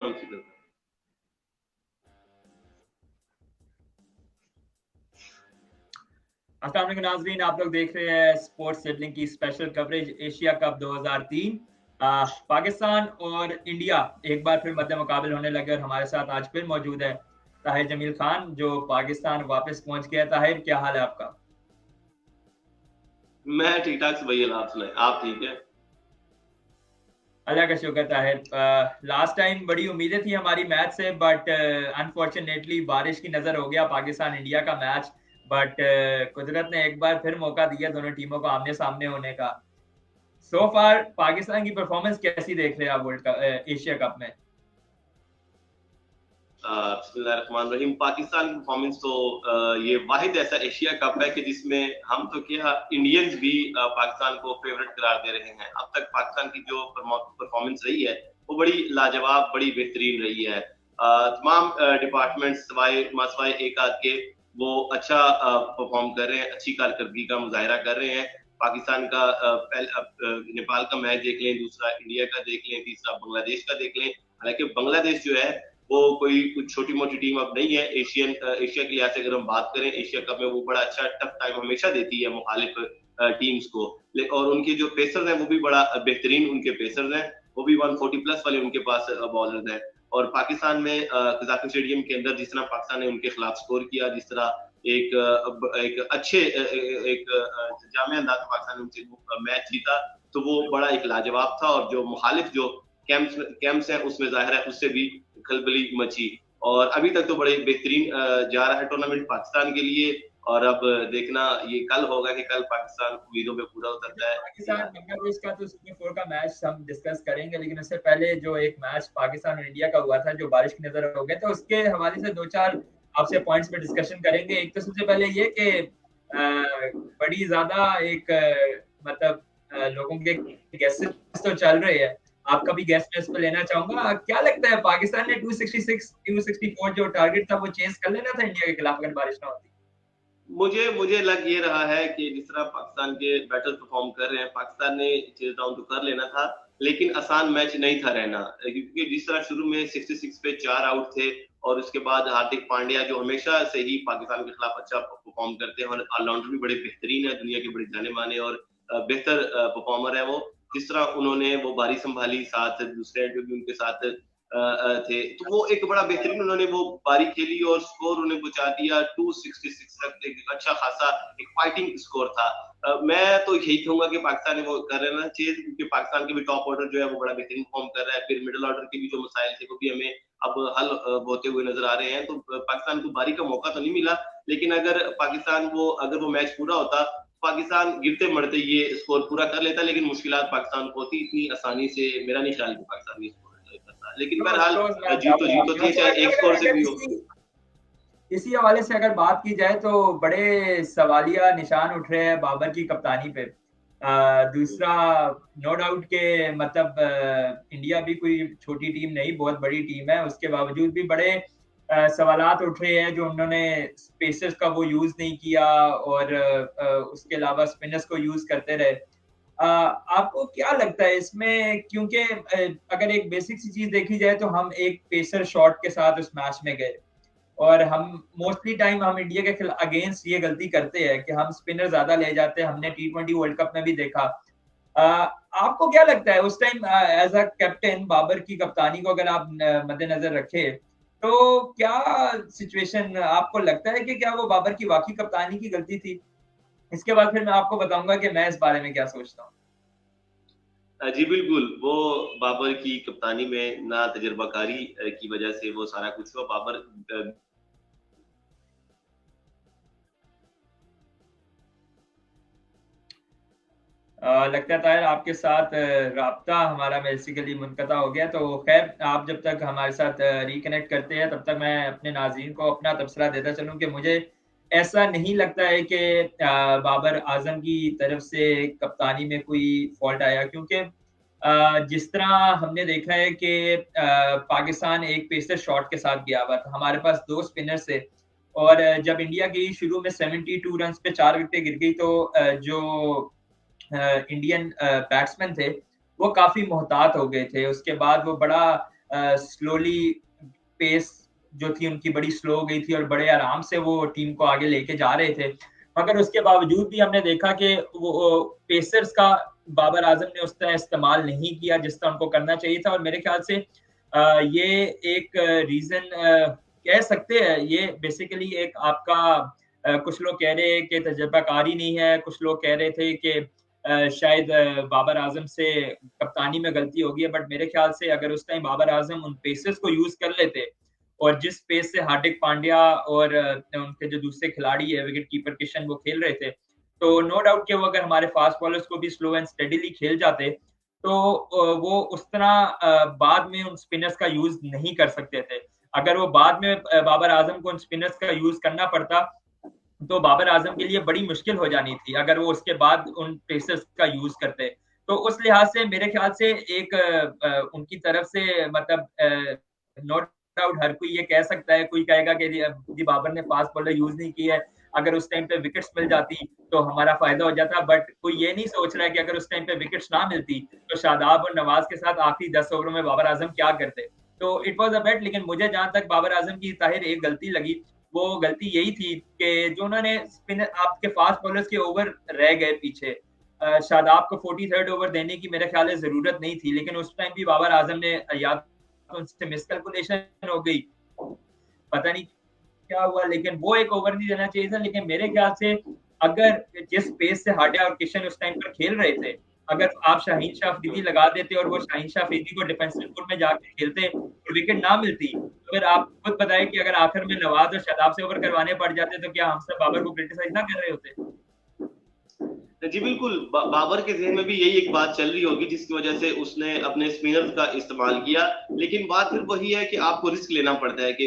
अस्सलाम वालेकुम नाज़रीन, आप लोग देख रहे हैं स्पोर्ट्स सिबलिंग की special coverage Asia cup 2003। Pakistan और इंडिया एक बार फिर मद्दे मुकाबले होने लगे और हमारे साथ आज फिर मौजूद है ताहिर जमील खान जो पाकिस्तान वापस पहुंच गया। ताहिर, क्या हाल है आपका? मैं ठीक ठाक से भैया, आप सुनाए, आप ठीक है? अल्लाह का शुक्र ताहिर। लास्ट टाइम बड़ी उम्मीदें थी हमारी मैच से, बट अनफॉर्चुनेटली बारिश की नजर हो गया पाकिस्तान इंडिया का मैच। बट कुदरत ने एक बार फिर मौका दिया दोनों टीमों को आमने सामने होने का। सो फार पाकिस्तान की परफॉर्मेंस कैसी देख रहे हैं आप वर्ल्ड कप एशिया कप में? बिस्मिल्लाहिर्रहमानिर्रहीम। पाकिस्तान की परफॉर्मेंस तो ये वाहिद ऐसा एशिया कप है कि जिसमें हम तो क्या इंडियंस भी पाकिस्तान को फेवरेट करार दे रहे हैं। अब तक पाकिस्तान की जो परफॉर्मेंस रही है वो बड़ी लाजवाब, बड़ी बेहतरीन रही है। तमाम डिपार्टमेंट्स सिवाय एक आध के वो अच्छा परफॉर्म कर रहे हैं, अच्छी कारकर्दगी का मुजाहरा कर रहे हैं। पाकिस्तान का नेपाल का मैच देख लें, दूसरा इंडिया का देख लें, तीसरा बांग्लादेश का देख लें। हालांकि बांग्लादेश जो है वो कोई कुछ छोटी मोटी टीम अब नहीं है। एशिया के लिहाज से अगर हम बात करें, एशिया कप में वो बड़ा अच्छा टफ टाइम हमेशा देती है मुखालिफ टीम्स को। और उनके जो पेसर्स हैं वो भी बड़ा बेहतरीन उनके पेसर्स हैं, वो भी 140 प्लस वाले उनके पास बॉलर्स हैं। और पाकिस्तान में कजाकी स्टेडियम के अंदर जिस तरह पाकिस्तान ने उनके खिलाफ स्कोर किया, जिस तरह एक अच्छे एक जामे अंदाज में पाकिस्तान ने उनसे मैच जीता, तो वो बड़ा एक लाजवाब था। और जो मुखालिफ जो कैंप्स हैं उसमें जाहिर है उससे भी खलबली मची। और अभी तक तो बड़े बेहतरीन जा रहा है टूर्नामेंट पाकिस्तान के लिए। और अब देखना ये कल होगा कि कल पाकिस्तान उम्मीदों पे पूरा उतरता है। पाकिस्तान बांग्लादेश का तो सुपर 4 का मैच हम डिस्कस करेंगे, लेकिन उससे पहले जो एक मैच पाकिस्तान और इंडिया का हुआ था जो बारिश की नजर हो गया, तो उसके हवाले से दो चार आपसे पॉइंट्स पे डिस्कशन करेंगे। एक तो सबसे पहले ये कि बड़ी ज्यादा एक मतलब लोगों के गेसेस तो चल रहे हैं, आपका भी गेस मैं इस पे लेना चाहूंगा। क्या लगता है पाकिस्तान ने 266 264 जो टारगेट था वो चेस कर लेना था इंडिया के खिलाफ अगर बारिश ना होती? मुझे लग ये रहा है कि जिस तरह पाकिस्तान के बैटल परफॉर्म कर रहे हैं, पाकिस्तान ने चेज डाउन तो कर लेना था, लेकिन आसान मैच नहीं था रहना। क्योंकि जिस तरह शुरू में 66 पे 4 आउट थे और उसके बाद हार्दिक पांड्या जो हमेशा से ही पाकिस्तान के खिलाफ अच्छा परफॉर्म करते हैं और ऑलराउंडर भी बड़े बेहतरीन है, दुनिया के बड़े जाने माने और बेहतर परफॉर्मर है वो। जिस तरह उन्होंने वो बारी संभाली, साथ दूसरे भी उनके साथ थे, तो वो एक बड़ा बेहतरीन उन्होंने वो पारी खेली और स्कोर उन्हें पहुंचा दिया 266 तक। एक अच्छा खासा एक फाइटिंग स्कोर था। मैं तो यही कहूंगा कि पाकिस्तान ने वो कर लेना चाहिए, क्योंकि पाकिस्तान के भी टॉप ऑर्डर जो है वो बड़ा बेहतरीन परफॉर्म कर रहा है। फिर मिडिल ऑर्डर के भी जो मसाइल थे वो भी हमें अब हल होते हुए नजर आ रहे हैं। तो पाकिस्तान को बारी का मौका तो नहीं मिला, लेकिन अगर वो मैच पूरा होता, पाकिस्तान गिरते मरते ये स्कोर पूरा कर लेता। लेकिन मुश्किलात पाकिस्तान को होती इतनी आसानी से, मेरा नहीं ख्याल कि पाकिस्तान ये स्कोर करता। लेकिन बहरहाल जीत होती है, चाहे एक स्कोर से भी हो। इसी हवाले से अगर बात की जाए तो बड़े सवालिया निशान उठ रहे हैं बाबर की कप्तानी पे। दूसरा, नो डाउट के मतलब इंडिया भी कोई छोटी टीम नहीं, बहुत बड़ी टीम है, उसके बावजूद भी बड़े सवालात उठ रहे हैं जो उन्होंने स्पेसर्स का वो यूज नहीं किया और उसके अलावा स्पिनर्स को यूज करते रहे। आपको क्या लगता है इसमें? क्योंकि अगर एक बेसिक सी चीज देखी जाए तो हम एक पेसर शॉट के साथ उस मैच में गए और हम मोस्टली टाइम हम इंडिया के अगेंस्ट ये गलती करते हैं कि हम स्पिनर ज्यादा ले जाते हैं। हमने T20 वर्ल्ड कप में भी देखा। आपको क्या लगता है उस time as a captain Babar की कप्तानी को अगर आप मद्देनजर रखे तो क्या सिचुएशन आपको लगता है कि क्या वो बाबर की वाकई कप्तानी की गलती थी? इसके बाद फिर मैं आपको बताऊंगा कि मैं इस बारे में क्या सोचता हूँ। जी बिल्कुल, वो बाबर की कप्तानी में ना तजर्बाकारी की वजह से वो सारा कुछ हुआ। बाबर लगता है ताहिर आपके साथ राब्ता हमारा बेसिकली मुनक़ता हो गया। तो खैर, आप जब तक हमारे साथ रिकनेक्ट करते हैं तब तक मैं अपने नाज़रीन को अपना तबसरा देता चलूँ कि मुझे ऐसा नहीं लगता है कि बाबर आजम की तरफ से कप्तानी में कोई फॉल्ट आया, क्योंकि जिस तरह हमने देखा है कि पाकिस्तान एक पेसर शॉट के साथ गया हुआ था, हमारे पास 2 स्पिनर थे और जब इंडिया की शुरू में 72 रन पे 4 विकेटें गिर गई तो जो इंडियन बैट्समैन थे वो काफी मोहतात हो गए थे। उसके बाद वो बड़ा स्लोली पेस जो थी उनकी बड़ी स्लो हो गई थी और बड़े आराम से वो टीम को आगे लेके जा रहे थे। मगर उसके बावजूद भी हमने देखा कि वो पेसर्स का बाबर आजम ने उस तरह इस्तेमाल नहीं किया जिस तरह उनको करना चाहिए था। और मेरे ख्याल से ये एक रीजन कह सकते हैं, ये बेसिकली एक आपका कुछ लोग कह रहे हैं कि तजर्बाकारी नहीं है, कुछ लोग कह रहे थे कि शायद बाबर आजम से कप्तानी में गलती होगी है। बट मेरे ख्याल से अगर उस टाइम बाबर आजम उन पेसर्स को यूज कर लेते और जिस पेस से हार्दिक पांड्या और उनके जो दूसरे खिलाड़ी है विकेट कीपर किशन वो खेल रहे थे, तो नो डाउट कि वो अगर हमारे फास्ट बॉलर्स को भी स्लो एंड स्टेडीली खेल जाते तो वो उस तरह बाद में उन स्पिनर्स का यूज नहीं कर सकते थे। अगर वो बाद में बाबर आजम को उन स्पिनर्स का यूज करना पड़ता तो बाबर आजम के लिए बड़ी मुश्किल हो जानी थी अगर वो उसके बाद उन पेसर्स का यूज करते। तो उस लिहाज से मेरे ख्याल से एक उनकी तरफ से मतलब नो डाउट हर कोई ये कह सकता है, कोई कहेगा कि जी बाबर ने फास्ट बॉलर यूज नहीं किया है, अगर उस टाइम पे विकेट्स मिल जाती तो हमारा फायदा हो जाता। बट कोई ये नहीं सोच रहा है कि अगर उस टाइम पे विकेट्स ना मिलती तो शादाब और नवाज के साथ आखिरी 10 ओवरों में बाबर आजम क्या करते। तो इट वॉज अ बेट। लेकिन मुझे जहां तक बाबर आजम की ताहिर एक गलती लगी, वो गलती यही थी कि जो उन्होंने स्पिनर आपके फास्ट बॉलर्स के ओवर रह गए पीछे। शादाब को 43rd ओवर देने की मेरे ख्याल से जरूरत नहीं थी, लेकिन उस टाइम भी बाबर आजम ने याद उनसे मिसकैलकुलेशन हो गई, पता नहीं क्या हुआ, लेकिन वो एक ओवर नहीं देना चाहिए था। लेकिन मेरे ख्याल से अगर जिस पेस से हार्दिक और किशन उस टाइम पर खेल रहे थे, अगर आप शाहीन शाह अफरीदी लगा देते और वो शाहीन शाह अफरीदी को डिफेंसिव मोड में जाके खेलते और विकेट ना मिलती, तो फिर आप खुद बताएं कि अगर आखिर में नवाज और शादाब से ओवर करवाने पड़ जाते तो क्या हम सब बाबर को क्रिटिसाइज ना कर रहे होते। जी बिल्कुल, बाबर के जहन में भी यही एक बात चल रही होगी जिसकी वजह से उसने अपने स्पिनर्स का इस्तेमाल किया। लेकिन बात फिर वही है कि आपको रिस्क लेना पड़ता है कि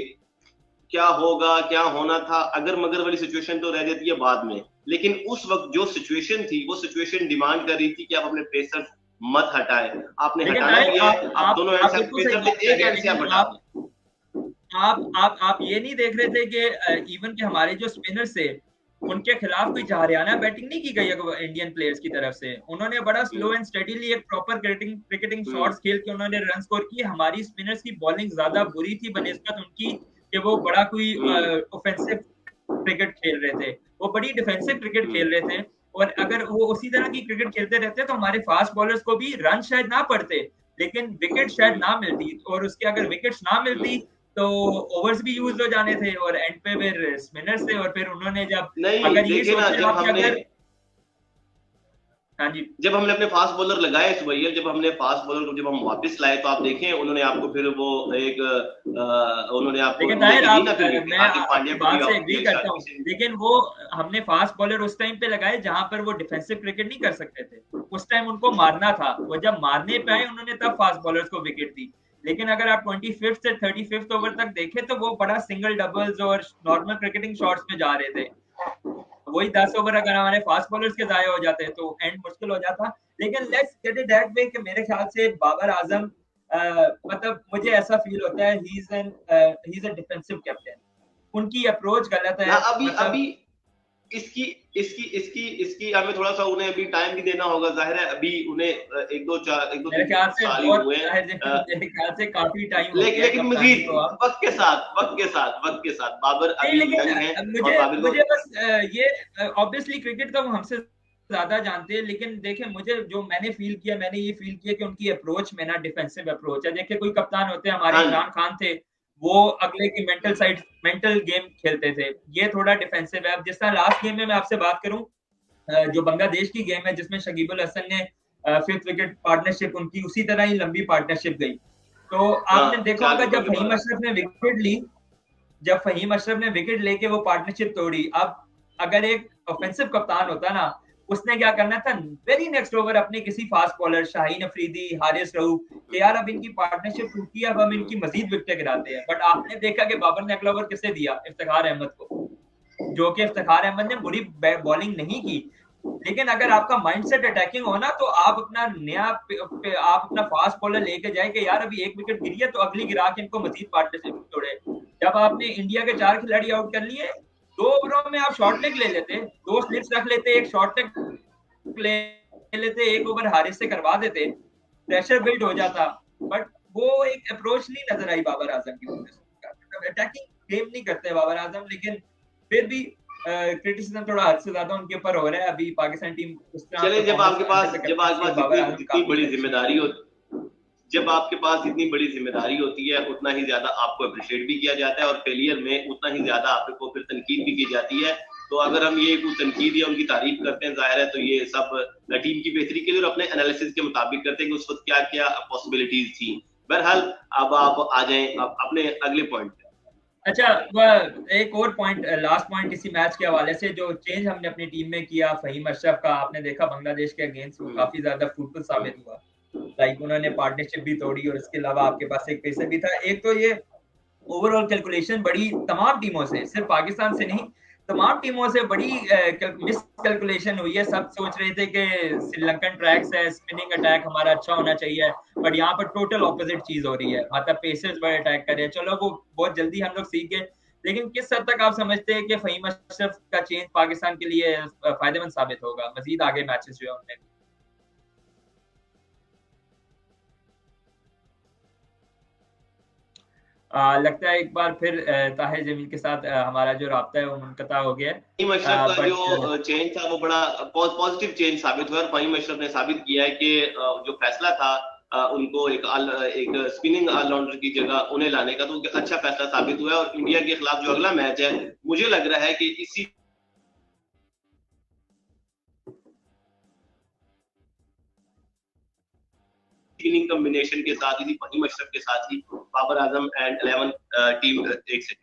क्या होगा, क्या होना था, अगर मगर वाली सिचुएशन तो रह जाती है बाद में। लेकिन उस वक्त जो सिचुएशन थी वो सिचुएशन डिमांड कर रही थी कि आप अपने पेसर मत हटाए, आपने लेकिन हटाना भी है, आप दोनों आप एंड से बिल्कुल सही पेसर बात से कर एक रहे हैं, एंड से आप लेकिन हटा दें। आप ये नहीं देख रहे थे कि इवन के हमारे जो स्पिनर्स थे उनके खिलाफ कोई जहरियाना बैटिंग नहीं की गई इंडियन प्लेयर्स की तरफ से। उन्होंने बड़ा स्लो एंड स्टेडीली एक प्रॉपर क्रिकेटिंग शॉट्स खेल के उन्होंने रन स्कोर किए। हमारी स्पिनर्स की बॉलिंग ज्यादा बुरी थी बनिस्बत उनकी कि वो बड़ा कोई ऑफेंसिव क्रिकेट खेल रहे थे, वो बड़ी डिफेंसिव क्रिकेट खेल रहे थे। और अगर वो उसी तरह की क्रिकेट खेलते रहते तो हमारे फास्ट बॉलर्स को भी रन शायद ना पड़ते, लेकिन विकेट शायद ना मिलती। और उसके अगर विकेट्स ना मिलती तो ओवर्स भी यूज हो जाने थे और एंड पे फिर स्पिनर्स थे। और फिर उन्होंने जब नहीं अगर ये देखिए ना, सोचे जब आप कि हमने अगर हाँ जी, जब हमने अपने फास्ट बॉलर लगाए सुबैर, जब हमने फास्ट बॉलर को जब हम वापस लाए तो आप देखें उन्होंने आपको फिर वो एक उन्होंने आपको लेकिन ताहिर लेके दी आप ना फिर विकेट, मैं हार्दिक पांड्या आपकी को भी बात से आउट एग्री किया, करता ईशान हूँ, किशन। लेकिन वो हमने फास्ट बॉलर उस टाइम पे लगाए जहां पर वो डिफेंसिव क्रिकेट नहीं कर सकते थे। उस टाइम उनको मारना था, वो जब मारने पे आए उन्होंने तब फास्ट बॉलर्स को विकेट दी। लेकिन अगर आप 25th से 35th ओवर तक देखें तो वो बड़ा सिंगल डबल्स और नॉर्मल क्रिकेटिंग शॉट्स में जा रहे थे। वही 10 ओवर अगर हमारे फास्ट बॉलर्स के जाया हो जाते तो एंड मुश्किल हो जाता। लेकिन let's get it that way कि मेरे ख्याल से बाबर आजम मतलब मुझे ऐसा फील होता है he is a defensive captain. उनकी अप्रोच गलत ना है, अभी मतलब अभी इसकी इसकी इसकी इसकी हमें थोड़ा सा उन्हें अभी टाइम भी देना होगा, जाहिर है अभी उन्हें एक दो मेरे तीन ख्याल से साल ही बहुत हुए हैं। मेरे ख्याल से काफी टाइम हो लेकिन गया है लेकिन कप्तानी मजीद को आप। वक्त के साथ बाबर नहीं, अभी लेकिन यंग हैं और मुझे बाबर को। मुझे बस ये ऑब्वियसली क्रिकेट तो हमसे ज्यादा जानते हैं, लेकिन देखें मुझे जो मैंने ये फील किया कि उनकी अप्रोच में ना डिफेंसिव अप्रोच है। देखिए कोई कप्तान होते हैं, हमारे हाँ जी। इमरान खान थे, वो अगले की मेंटल गेम खेलते थे, ये थोड़ा डिफेंसिव है। अब जिस तरह लास्ट गेम में मैं आपसे बात करूं, जो बांग्लादेश की गेम है जिसमें शकीबुल हसन ने 5th विकेट पार्टनरशिप उनकी उसी तरह ही लंबी पार्टनरशिप गई। तो आपने हाँ, देखा 4 होगा विकेटों जब के फहीम बाद। अशरफ ने विकेट ली, जब फहीम अशरफ ने विकेट लेके वो पार्टनरशिप तोड़ी। अब अगर एक ऑफेंसिव कप्तान होता ना, उसने क्या करना था, वेरी नेक्स्ट ओवर अपने किसी फास्ट बॉलर शाहीन अफरीदी, हारिस रऊफ कि यार अब इनकी पार्टनरशिप टूटी है, अब हम इनकी मजीद विकेट गिराते हैं। बट आपने देखा कि बाबर ने अगला ओवर किसे दिया, इफ्तिखार अहमद को, जो कि इफ्तिखार अहमद ने बुरी बॉलिंग नहीं की। लेकिन अगर आपका माइंडसेट अटैकिंग हो ना, तो आप अपना आप अपना फास्ट बॉलर लेके जाए कि यार अभी एक विकेट गिरी है तो अगली गिरा के इनको मजीद पार्टनरशिप तोड़े। जब आपने इंडिया के 4 खिलाड़ी आउट कर लिए, 2 ओवरों में आप शॉर्ट लेग ले लेते, 2 स्लिप्स रख लेते, एक शॉर्ट लेग ले लेते, एक ओवर हारिस से करवा देते, प्रेशर बिल्ड हो जाता। बट वो एक अप्रोच नहीं नजर आई बाबर आजम की, मतलब अटैकिंग गेम नहीं करते बाबर आजम, लेकिन फिर भी क्रिटिसिज्म थोड़ा हद से ज्यादा उनके ऊपर हो रहा है। अभी पाकिस्तान टीम उस तरह चले परफॉर्मेंस अंडर द जब आपके कैप्टनसी पास ऑफ बाबर इतनी आजम जितनी काफी बड़ी अच्छी है। जिम्मेदारी होती जब आपके पास इतनी बड़ी जिम्मेदारी होती है, उतना ही ज्यादा आपको अप्रिशिएट भी किया जाता है, और फेलियर में उतना ही ज्यादा आपको फिर तनकीद भी की जाती है। तो अगर हम ये कुछ तनकीद या उनकी तारीफ करते हैं, जाहिर है तो ये सब टीम की बेहतरी के लिए और अपने एनालिसिस के मुताबिक करते हैं कि उस वक्त क्या क्या पॉसिबिलिटीज थी। बहरहाल, अब आप आ जाएं अपने अगले पॉइंट पे। अच्छा, वह एक और पॉइंट, लास्ट पॉइंट इसी मैच के हवाले से, जो चेंज हमने अपनी टीम में किया फहीम अशरफ का, आपने देखा बांग्लादेश के अगेंस्ट वो काफी ज्यादा फ्रूटफुल साबित हुआ। लाइक उन्होंने पार्टनरशिप भी तोड़ी और इसके अलावा आपके पास एक पेसर भी था। एक तो ये ओवरऑल कैलकुलेशन बड़ी तमाम टीमों से, सिर्फ पाकिस्तान से नहीं, तमाम टीमों से बड़ी मिस कैलकुलेशन हुई है। सब सोच रहे थे कि श्रीलंकन ट्रैक्स है, स्पिनिंग अटैक हमारा अच्छा होना चाहिए, बट यहाँ पर टोटल ऑपोजिट चीज हो रही है, मतलब पेसर्स बड़े अटैक कर रहे हैं। चलो वो बहुत जल्दी हम लोग सीख गए, लेकिन किस हद तक आप समझते हैं कि फहीम अशरफ का चेंज पाकिस्तान के लिए फायदेमंद साबित होगा मजीद आगे मैचेस जो है उनमें? लगता है एक बार फिर ताहिर जमील के साथ हमारा जो राब्ता है वो मुनक़ता हो गया फहीम अशरफ है, का बट जो चेंज था वो बड़ा पॉजिटिव चेंज साबित हुआ, और फहीम अशरफ ने साबित किया है कि जो फैसला था उनको एक स्पिनिंग ऑलराउंडर की जगह उन्हें लाने का, तो अच्छा फैसला साबित हुआ है। और इंडिया के खिलाफ जो अगला मैच है, मुझे लग रहा है कि इसी स्पिनिंग कॉम्बिनेशन के साथ, इसी फहीम अशरफ के साथ ही बाबर आजम एंड 11 टीम एक से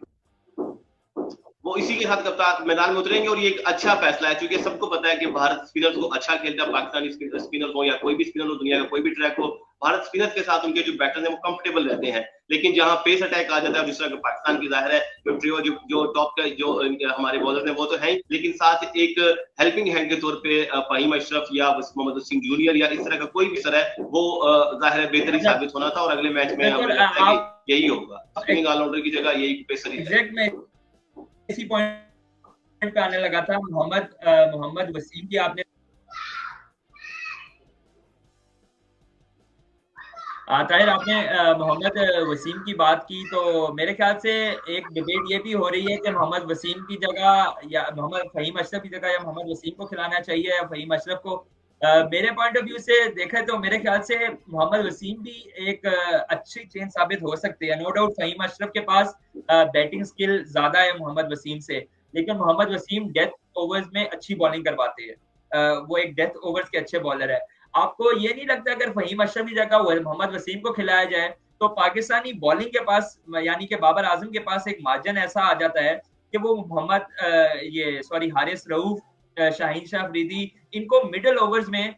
वो इसी के साथ कप्तान मैदान में उतरेंगे। और ये एक अच्छा फैसला है, क्योंकि सबको पता है कि भारत स्पिनर्स को अच्छा खेलता है, पाकिस्तानी स्पिनर हो या कोई भी स्पिनर हो, दुनिया का कोई भी ट्रैक हो, भारत स्पिनर्स के साथ उनके जो बैटर्स हैं वो कंफर्टेबल रहते हैं। लेकिन जहां पेस अटैक आ जाता है, जिस तरह का पाकिस्तान की जाहिर है, जो टॉप का जो हमारे बॉलर हैं वो तो है ही, लेकिन साथ एक हेल्पिंग हैंड के तौर पे फहीम अशरफ या मोहम्मद सिंह जूनियर या इस तरह का कोई भी सर है, वो जाहिर है बेहतरी अच्छा, साबित होना था। और अगले मैच में बिल्कुल हमें लगता है आप कि यही होगा, स्पिनिंग ऑलराउंडर की जगह यही पेसर ही एग्जैक्ट रहेगा। में इसी पॉइंट पे आने लगा था। मोहम्मद वसीम की आपने ताहिर आपने मोहम्मद वसीम की बात की, तो मेरे ख्याल से एक डिबेट ये भी हो रही है कि मोहम्मद वसीम की जगह या मोहम्मद फहीम अशरफ की जगह या मोहम्मद वसीम को खिलाना चाहिए या फहीम अशरफ को। मेरे पॉइंट ऑफ व्यू से देखा तो मेरे ख्याल से मोहम्मद वसीम भी एक अच्छी चेंज साबित हो सकती है। नो डाउट फहीम अशरफ के पास बैटिंग स्किल ज्यादा है मोहम्मद वसीम से, लेकिन मोहम्मद वसीम डेथ ओवर्स में अच्छी बॉलिंग करवाते हैं। वो एक डेथ ओवर्स के अच्छे बॉलर है। आपको ये नहीं लगता अगर फहीम अशरफ की जगह मोहम्मद वसीम को खिलाया जाए तो पाकिस्तानी बॉलिंग के पास, यानी कि बाबर आजम के पास एक मार्जिन ऐसा आ जाता है कि वो हारिस रऊफ, शाहीन शाह अफरीदी, इनको मिडिल ओवर्स में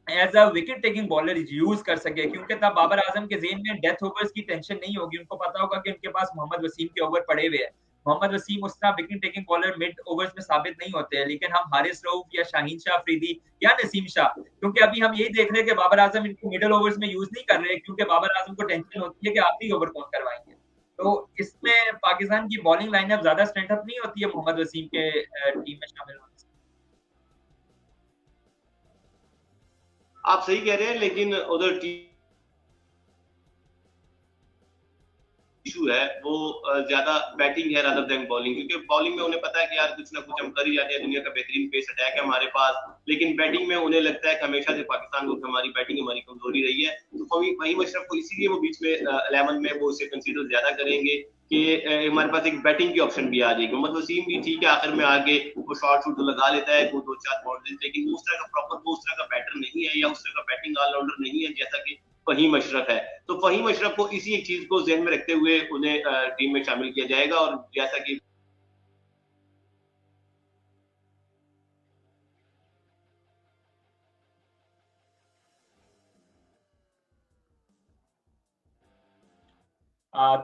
as a wicket taking bowler use कर सके, क्योंकि तब बाबर आजम के जेन में डेथ ओवर्स की टेंशन नहीं होगी। उनको पता होगा कि उनके पास मोहम्मद वसीम के ओवर पड़े हुए हैं। मोहम्मद वसीम उस तरह wicket taking bowler mid overs में साबित नहीं होते हैं, लेकिन हम हारिस रऊफ या शाहीन शाह अफरीदी या नसीम शाह, क्योंकि अभी हम यही देख रहे हैं कि बाबर आजम इनको मिडिल ओवर्स में यूज नहीं कर रहे, क्योंकि बाबर आजम को टेंशन होती है कि आखिरी ओवर कौन करवाएंगे। तो इसमें पाकिस्तान की बॉलिंग लाइनअप ज्यादा स्ट्रेंथ अप नहीं होती है मोहम्मद वसीम के टीम में शामिल होने से। आप सही कह रहे हैं, लेकिन उधर इशू है वो ज्यादा बैटिंग है रादर देन बॉलिंग, क्योंकि बॉलिंग में उन्हें पता है कि यार कुछ ना कुछ हम कर ही जाते हैं, दुनिया का बेहतरीन पेस अटैक है हमारे पास। लेकिन बैटिंग में उन्हें लगता है कि हमेशा से पाकिस्तान को हमारी बैटिंग हमारी कमजोरी रही है, तो फहीम अशरफ को इसीलिए वो बीच में 11 में वो उसे कंसीडर ज्यादा करेंगे कि हमारे पास एक बैटिंग की ऑप्शन भी आ जाएगी। मोहम्मद वसीम भी ठीक है, आखिर में आगे वो शॉर्ट शूट लगा लेता है, वो 2-4 बाउंड्रीज, लेकिन उस तरह का प्रॉपर वो उस तरह का बैटर नहीं है, या उस तरह का बैटिंग ऑलराउंडर नहीं है जैसा कि फहीम अशरफ है। तो फहीम अशरफ को इसी एक चीज को जहन में रखते हुए उन्हें टीम में शामिल किया जाएगा। और जैसा कि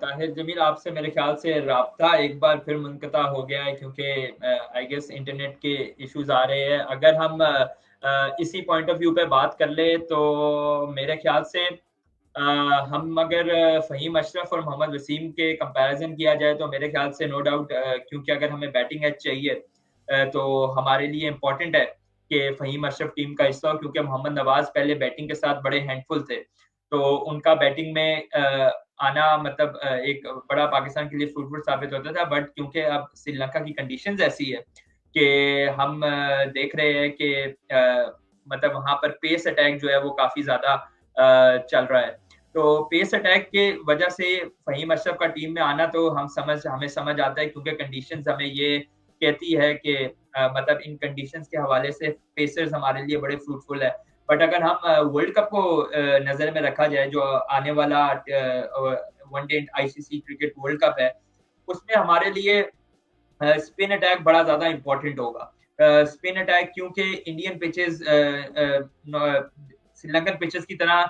ताहिर जमील, आपसे मेरे ख्याल से राब्ता एक बार फिर मुनक़ता हो गया है, क्योंकि आई गेस इंटरनेट के इश्यूज आ रहे हैं। अगर हम इसी पॉइंट ऑफ व्यू पे बात कर ले तो मेरे ख्याल से हम अगर फहीम अशरफ और मोहम्मद वसीम के कंपैरिजन किया जाए तो मेरे ख्याल से नो डाउट, क्योंकि अगर हमें बैटिंग एज चाहिए तो हमारे लिए इम्पोर्टेंट है कि फहीम अशरफ टीम का हिस्सा हो, क्योंकि मोहम्मद नवाज पहले बैटिंग के साथ बड़े हैंडफुल थे। तो उनका बैटिंग में आना मतलब एक बड़ा पाकिस्तान के लिए फ्रूटफुल साबित होता था। बट क्योंकि अब श्रीलंका की कंडीशंस ऐसी है कि हम देख रहे हैं कि मतलब वहां पर पेस अटैक जो है वो काफी ज्यादा चल रहा है। तो पेस अटैक के वजह से फहीम अशरफ का टीम में आना तो हमें समझ आता है, क्योंकि कंडीशंस हमें ये कहती है कि मतलब इन कंडीशंस के हवाले से पेसर्स हमारे लिए बड़े फ्रूटफुल है। बट अगर हम वर्ल्ड कप को नजर में रखा जाए, जो आने वाला one day ICC cricket world cup है, उसमें हमारे लिए स्पिन अटैक बड़ा ज्यादा इंपॉर्टेंट होगा। स्पिन अटैक क्योंकि इंडियन पिचेस श्रीलंकन पिचेस की तरह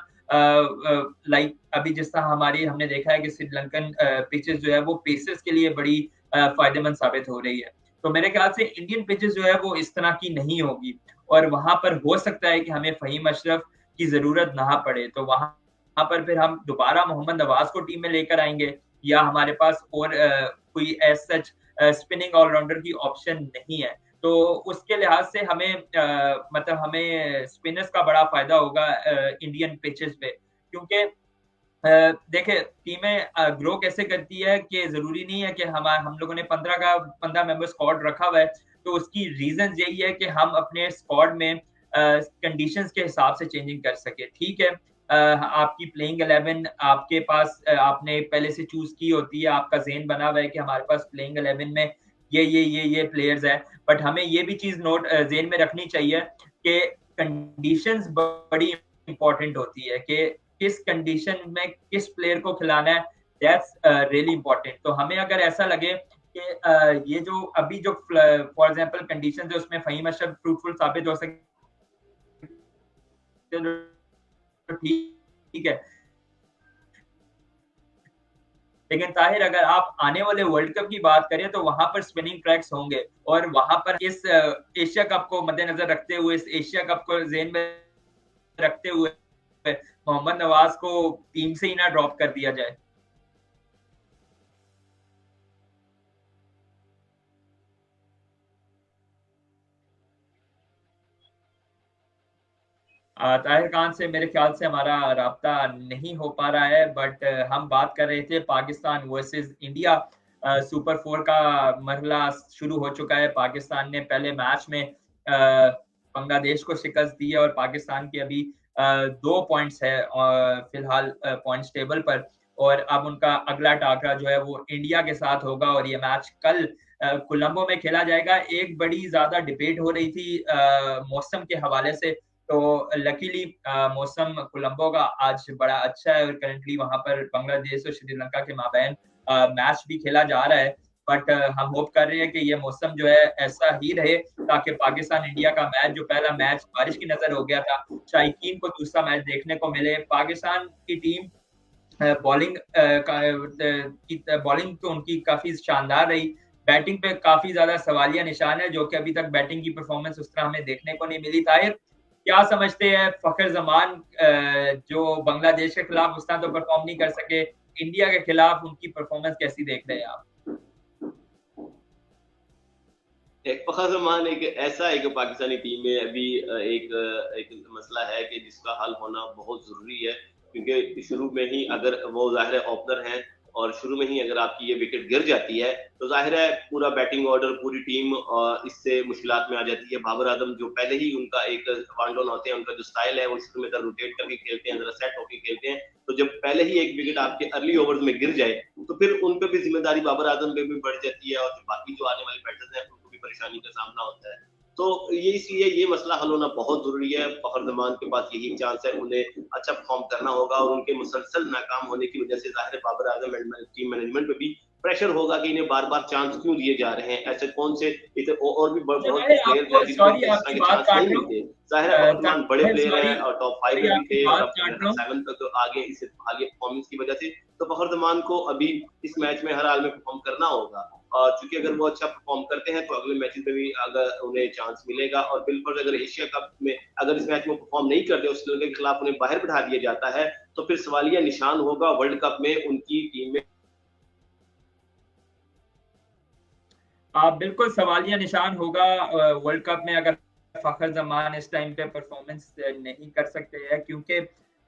लाइक अभी जिस तरह हमारी हमने देखा है कि श्रीलंकन पिचेस जो है वो पेसर्स के लिए बड़ी फायदेमंद साबित हो रही है। तो मेरे ख्याल से इंडियन पिचेस जो है वो इस तरह की नहीं होगी, और वहां पर हो सकता है कि हमें फहीम अशरफ की जरूरत ना पड़े। तो वहां पर फिर हम दोबारा मोहम्मद नवाज को टीम में लेकर आएंगे, या हमारे पास और कोई एज सच स्पिनिंग ऑलराउंडर की ऑप्शन नहीं है। तो उसके लिहाज से हमें मतलब हमें स्पिनर्स का बड़ा फायदा होगा इंडियन पिचेस पे, क्योंकि देखे टीमें ग्रो कैसे करती है कि जरूरी नहीं है कि हम लोगों ने 15 मेंबर स्क्वाड रखा हुआ है। तो उसकी रीजन यही है कि हम अपने स्क्वाड में कंडीशंस के हिसाब से चेंजिंग कर सके। ठीक है, आपकी प्लेइंग 11 आपके पास आपने पहले से चूज की होती है, आपका ज़हन बना हुआ है कि हमारे पास प्लेइंग 11 में ये प्लेयर्स है। बट हमें ये भी चीज नोट ज़हन में रखनी चाहिए कि कंडीशंस बड़ी इंपॉर्टेंट होती है कि किस कंडीशन में किस प्लेयर को खिलाना है। That's really important. तो हमें अगर ऐसा लगे कि ये जो अभी जो फॉर एग्जांपल कंडीशंस है उसमें फहीम अशरफ फ्रूटफुल साबित हो सकते, तो ठीक है। लेकिन ताहिर अगर आप आने वाले वर्ल्ड कप की बात करें तो वहां पर स्पिनिंग ट्रैक्स होंगे, और वहां पर इस एशिया कप को मद्देनजर रखते हुए, इस एशिया कप को ज़हन में रखते हुए मोहम्मद नवाज को टीम से ही ना ड्रॉप कर दिया जाए। ताहिर खान से मेरे ख्याल से हमारा राब्ता नहीं हो पा रहा है। बट हम बात कर रहे थे पाकिस्तान वर्सेस इंडिया। सुपर 4 का मरहला शुरू हो चुका है। पाकिस्तान ने पहले मैच में बांग्लादेश को शिकस्त दी है, और पाकिस्तान के अभी 2 पॉइंट्स है फिलहाल पॉइंट्स टेबल पर। और अब उनका अगला टाकरा जो है वो इंडिया के साथ होगा, और ये मैच कल कोलंबो में खेला जाएगा। एक बड़ी ज्यादा डिबेट हो रही थी मौसम के हवाले से। तो लकीली मौसम कोलंबो का आज बड़ा अच्छा है, और करंटली वहां पर बांग्लादेश और श्रीलंका के माबैन मैच भी खेला जा रहा है। बट हम होप कर रहे हैं कि ये मौसम जो है ऐसा ही रहे, ताकि पाकिस्तान इंडिया का मैच, जो पहला मैच बारिश की नजर हो गया था, शायकीन को दूसरा मैच देखने को मिले। पाकिस्तान की टीम बॉलिंग की बॉलिंग तो उनकी काफी शानदार रही। बैटिंग पे काफी ज्यादा सवालिया निशान है, जो कि अभी तक बैटिंग की परफॉर्मेंस उस तरह हमें देखने को नहीं मिली। ताहिर, क्या समझते हैं फखर जमान जो बांग्लादेश के खिलाफ उस तरह तो परफॉर्म नहीं कर सके, इंडिया के खिलाफ उनकी परफॉर्मेंस कैसी देख रहे हैं आप? एक फखर जमान एक ऐसा एक पाकिस्तानी टीम में अभी एक मसला है कि जिसका हल होना बहुत जरूरी है, क्योंकि शुरू में ही अगर वो जाहिर है ओपनर है, और शुरू में ही अगर आपकी ये विकेट गिर जाती है तो जाहिर है पूरा बैटिंग ऑर्डर, पूरी टीम इससे मुश्किलात में आ जाती है। बाबर आजम जो पहले ही उनका एक वन डाउन होते हैं, उनका जो स्टाइल है वो शुरू में रोटेट करके खेलते हैं, जरा सेट होकर खेलते हैं। तो जब पहले ही एक विकेट आपके अर्ली ओवर्स में गिर जाए तो फिर उन पे भी जिम्मेदारी बाबर आजम पे भी बढ़ जाती है, और जो बाकी जो आने वाले बैटर्स हैं उनको भी परेशानी का सामना होता है। तो ये इसलिए ये मसला हल होना बहुत जरूरी है। फखर जमान के पास यही चांस है, उन्हें अच्छा परफॉर्म करना होगा, और उनके मुसलसल नाकाम होने की वजह से जाहिर बाबर आजम टीम मैनेजमेंट पे भी प्रेशर होगा कि इन्हें बार बार चांस क्यों दिए जा रहे हैं। ऐसे कौन से इतने और भी बहुत से प्लेयर हैं जिनको सॉरी इस तरह आपकी के बात चांस काट नहीं रहा मिलते। जाहिर है फखर जमान बड़े हूँ, प्लेयर सॉरी हैं और टॉप 5 में भी आपकी थे, और बात अब काट रहा हूँ। 7 तक आगे इससे आगे परफॉर्मेंस की वजह से। तो फखर जमान को अभी इस मैच में हर हाल में परफॉर्म करना होगा, और चूंकि अगर वो अच्छा परफॉर्म करते हैं तो अगले मैचेस में भी अगर उन्हें चांस मिलेगा। और बिल्कुल अगर एशिया कप में अगर इस मैच में परफॉर्म नहीं करते, उस श्रीलंका के खिलाफ उन्हें बाहर बिठा दिया जाता है, तो फिर सवालिया निशान होगा वर्ल्ड कप में उनकी टीम में। आप बिल्कुल सवालिया निशान होगा वर्ल्ड कप में, अगर फखर जमान इस टाइम पे परफॉर्मेंस नहीं कर सकते हैं। क्योंकि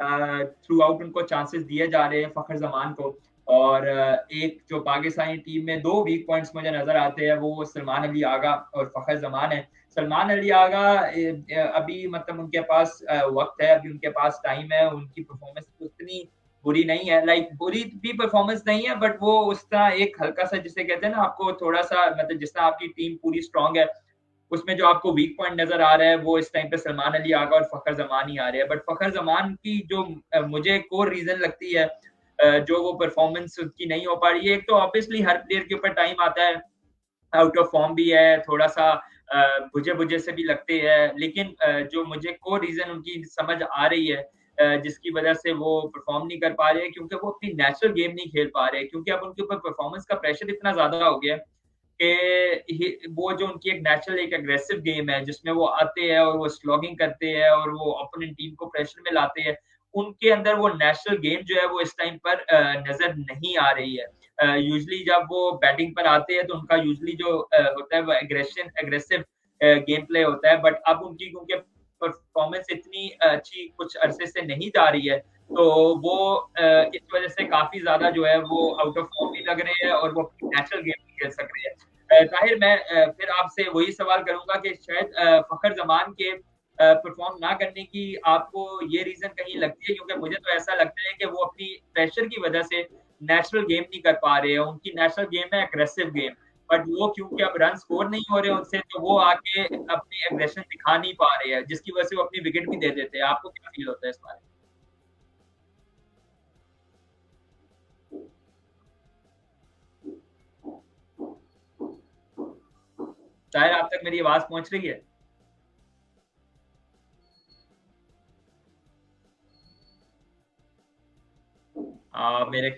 थ्रू आउट उनको चांसेस दिए जा रहे हैं फ़खर ज़मान को। और एक जो पाकिस्तानी टीम में 2 वीक पॉइंट्स मुझे नज़र आते हैं, वो सलमान अली आगा और फ़खर ज़मान है। सलमान अली आगा अभी मतलब उनके पास वक़्त है, अभी उनके पास टाइम है, उनकी परफ़ॉर्मेंस उतनी बुरी नहीं है, लाइक बुरी भी परफ़ॉर्मेंस नहीं है, बट वो उस तरह एक हल्का-सा जिसे कहते हैं ना, आपको थोड़ा-सा मतलब जिस तरह आपकी टीम पूरी स्ट्रॉन्ग है, उसमें जो आपको वीक पॉइंट नज़र आ रहा है, वो इस टाइम पे सलमान अली आगा और फ़खर ज़मान ही आ रहे हैं। बट फ़खर ज़मान की जो मुझे कोर रीज़न लगती है जो वो परफ़ॉर्मेंस उनकी नहीं हो पा रही है, एक तो ऑब्वियसली हर प्लेयर के ऊपर टाइम आता है, आउट ऑफ फॉर्म भी है, थोड़ा-सा बुझे-बुझे से भी लगते हैं, लेकिन जो मुझे कोर रीज़न उनकी समझ आ रही है जिसकी वजह से वो परफ़ॉर्म नहीं कर पा रहे हैं, क्योंकि वो अपनी नेचुरल गेम नहीं खेल पा रहे हैं, क्योंकि अब उनके ऊपर परफ़ॉर्मेंस का प्रेशर इतना ज़्यादा हो गया है कि वो जो उनकी एक नेचुरल एक एग्रेसिव गेम है, जिसमें वो आते हैं और वो स्लॉगिंग करते हैं और वो ओपोनेंट टीम को प्रेशर में लाते हैं, उनके अंदर वो नेचुरल गेम जो है वो इस टाइम पर नज़र नहीं आ रही है। यूजुअली जब वो बैटिंग पर आते हैं तो उनका यूजुअली जो होता है वो एग्रेसिव गेम प्ले होता है, बट अब उनकी क्योंकि परफॉर्मेंस इतनी अच्छी कुछ अरसे से नहीं जा रही है, तो वो इस वजह से काफ़ी ज़्यादा जो है वो आउट ऑफ फॉर्म भी लग रहे हैं और वो अपनी नेचुरल गेम नहीं खेल सक रहे हैं। ताहिर, मैं फिर आपसे वही सवाल करूँगा कि शायद फ़खर ज़मान के परफ़ॉर्म ना करने की आपको ये रीज़न कहीं लगती है, क्योंकि मुझे तो ऐसा लगता है कि वो अपनी प्रेशर की वजह से नेचुरल गेम नहीं कर पा रहे हैं। उनकी नेचुरल गेम है एग्रेसिव गेम, बट वो क्योंकि अब रन स्कोर नहीं हो रहे उनसे, तो वो आके अपनी एग्रेशन दिखा नहीं पा रहे हैं, जिसकी वजह से वो अपनी विकेट भी दे देते हैं। आपको क्या फ़ील होता है इस बारे में? ताहिर, आप तक मेरी आवाज़ पहुँच रही है? मेरे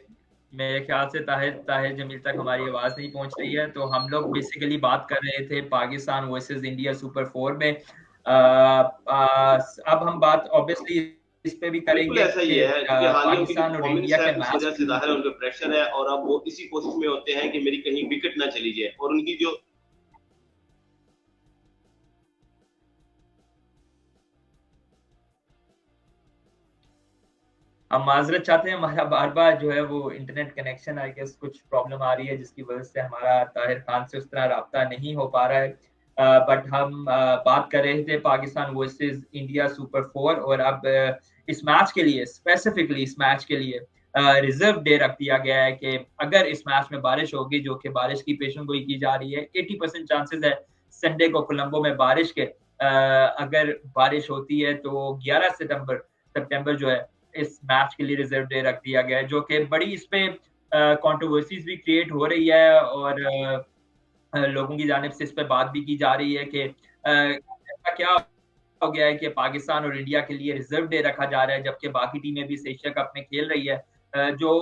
मेरे ख्याल से ताहिर ताहिर जमील तक हमारी आवाज़ नहीं पहुँच रही है, तो हम लोग बेसिकली बात कर रहे थे पाकिस्तान वर्सेस इंडिया सुपर 4 में। अब हम बात ऑब्वियसली इस पे भी बिल्कुल करेंगे ऐसा ही कि है, क्योंकि हालिया की जो पाकिस्तान और परफ़ॉर्मेंस इंडिया है, के उस मैच वजह से ज़ाहिर है उन पे प्रेशर है और अब वो इसी कोशिश में होते हैं कि मेरी कहीं विकेट ना चली जाए और उनकी जो हम माज़रत चाहते हैं, हमारा बार-बार जो है वो इंटरनेट कनेक्शन आई गेस कुछ प्रॉब्लम आ रही है, जिसकी वज़ह से हमारा ताहिर खान से उस तरह राब्ता नहीं हो पा रहा है। बट हम बात कर रहे थे पाकिस्तान वर्सेस इंडिया सुपर 4, और अब इस मैच के लिए स्पेसिफिकली इस मैच के लिए रिज़र्व डे रख दिया गया है कि अगर इस मैच में बारिश होगी, जो कि बारिश की पेशेंगोई की जा रही है, 80% चांसेस है संडे को कोलंबो में बारिश के। अगर बारिश होती है तो 11 सितंबर सितंबर जो है इस मैच के लिए रिजर्व डे रख दिया गया है, जो कि बड़ी इस पे कंट्रोवर्सीज भी क्रिएट हो रही है, और लोगों की जानिब से इस पे बात भी की जा रही है कि ऐसा क्या हो गया है कि पाकिस्तान और इंडिया के लिए रिजर्व डे रखा जा रहा है, जबकि बाकी टीमें भी इस एशिया कप में खेल रही है। जो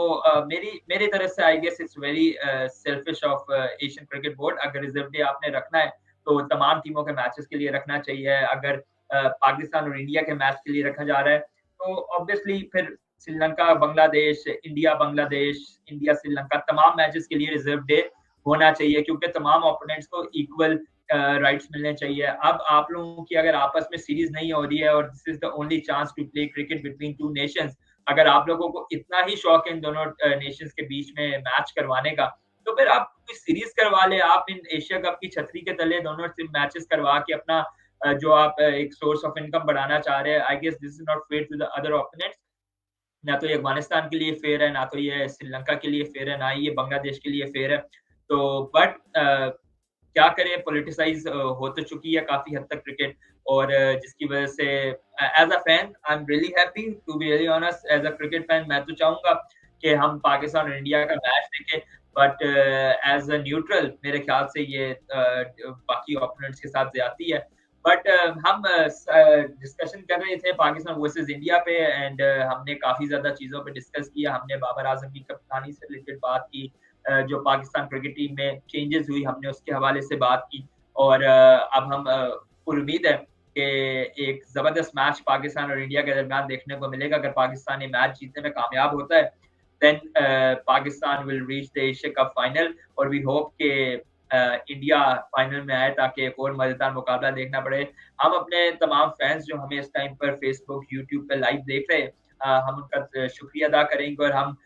मेरी मेरी तरफ से I guess it's very selfish of Asian cricket board. अगर रिजर्व डे आपने रखना है तो तमाम टीमों के मैचेस के लिए रखना चाहिए। अगर पाकिस्तान और इंडिया के मैच के लिए रखा जा रहा है तो ऑब्वियसली फिर श्रीलंका बांग्लादेश, इंडिया बांग्लादेश, इंडिया श्रीलंका तमाम मैचेस के लिए रिजर्व डे होना चाहिए, क्योंकि तमाम ओपोनेंट्स को इक्वल राइट्स मिलने चाहिए। अब आप लोगों की अगर आपस में सीरीज नहीं हो रही है और this is the only chance to play cricket between two nations, अगर आप लोगों को इतना ही शौक है इन दोनों नेशंस के बीच में मैच करवाने का, तो फिर आप कोई सीरीज करवा ले। आप इन एशिया कप की छतरी के तले दोनों मैचेस करवा के अपना जो आप एक सोर्स ऑफ इनकम बढ़ाना चाह रहे हैं, I guess this is not fair to the other opponents. ना तो ये अफ़गानिस्तान के लिए फ़ेयर है, ना तो ये श्रीलंका के लिए फ़ेयर है, ना ही ये बांग्लादेश के लिए फ़ेयर है। तो बट क्या करें, पॉलिटिसाइज़ हो तो चुकी है काफ़ी हद तक क्रिकेट, और जिसकी वज़ह से as a fan I am really happy to be really honest. As a cricket fan मैं तो चाहूँगा कि हम पाकिस्तान और इंडिया का मैच देखें, बट एज़ अ न्यूट्रल मेरे ख़्याल से ये बाकी ओपोनेंट्स के साथ ज़्यादती है। बट हम डिस्कशन कर रहे थे पाकिस्तान वर्सेस इंडिया पे, एंड हमने काफ़ी ज़्यादा चीज़ों पे डिस्कस किया। हमने बाबर आज़म की कप्तानी से रिलेटेड बात की, जो पाकिस्तान क्रिकेट टीम में चेंजेस हुई हमने उसके हवाले से बात की, और अब हम पूरी उम्मीद है कि एक ज़बरदस्त मैच पाकिस्तान और इंडिया के दरमियान देखने को मिलेगा। अगर पाकिस्तान ये मैच जीतने में कामयाब होता है, then Pakistan will reach the Asia Cup final, और वी होप कि इंडिया फाइनल में आए ताकि एक और मजेदार मुकाबला देखना पड़े। हम अपने तमाम फैंस जो हमें इस टाइम पर फेसबुक, यूट्यूब पे लाइव देख रहे हैं, हम उनका शुक्रिया अदा करेंगे और हम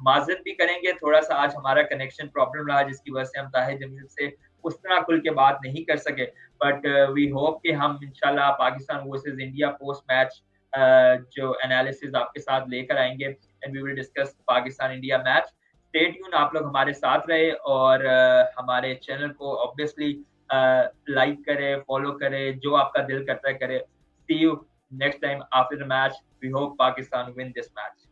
माजरत भी करेंगे, थोड़ा सा आज हमारा कनेक्शन प्रॉब्लम रहा जिसकी वजह से हम ताहिर जमील से उस तरह खुल के बात नहीं कर सके, बट वी होप कि हम इंशाल्लाह Pakistan versus India post match जो एनालिसिस आपके साथ लेकर आएंगे and we will discuss Pakistan India match. Stay tune, आप लोग हमारे साथ रहे और हमारे चैनल को ऑब्वियसली लाइक करें, फॉलो करें, जो आपका दिल करता है करें। See you next time after the match, we hope Pakistan win this match.